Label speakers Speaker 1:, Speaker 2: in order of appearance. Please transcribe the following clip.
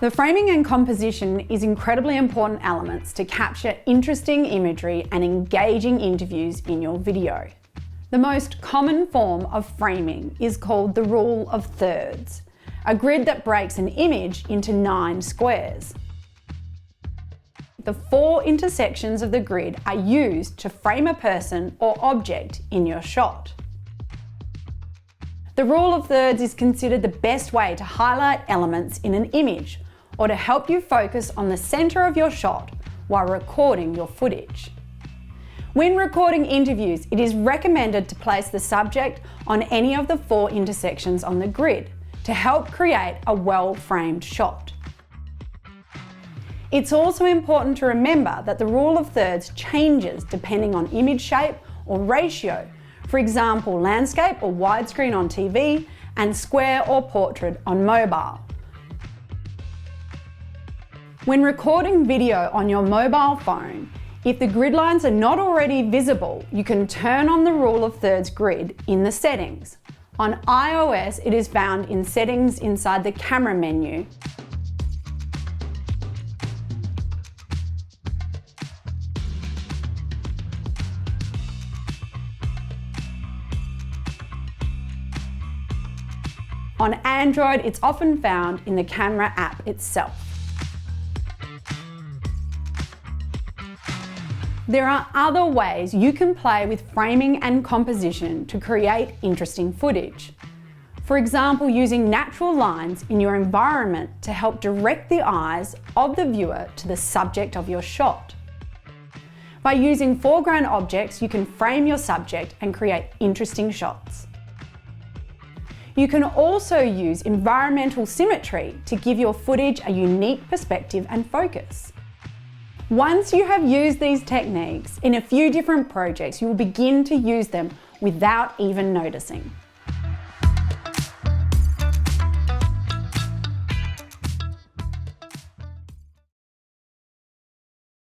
Speaker 1: The framing and composition is incredibly important elements to capture interesting imagery and engaging interviews in your video. The most common form of framing is called the rule of thirds, a grid that breaks an image into 9 squares. The 4 intersections of the grid are used to frame a person or object in your shot. The rule of thirds is considered the best way to highlight elements in an image, or to help you focus on the centre of your shot while recording your footage. When recording interviews, it is recommended to place the subject on any of the 4 intersections on the grid to help create a well-framed shot. It's also important to remember that the rule of thirds changes depending on image shape or ratio, for example, landscape or widescreen on TV and square or portrait on mobile. When recording video on your mobile phone, if the grid lines are not already visible, you can turn on the rule of thirds grid in the settings. On iOS, it is found in settings inside the camera menu. On Android, it's often found in the camera app itself. There are other ways you can play with framing and composition to create interesting footage. For example, using natural lines in your environment to help direct the eyes of the viewer to the subject of your shot. By using foreground objects, you can frame your subject and create interesting shots. You can also use environmental symmetry to give your footage a unique perspective and focus. Once you have used these techniques in a few different projects, you will begin to use them without even noticing.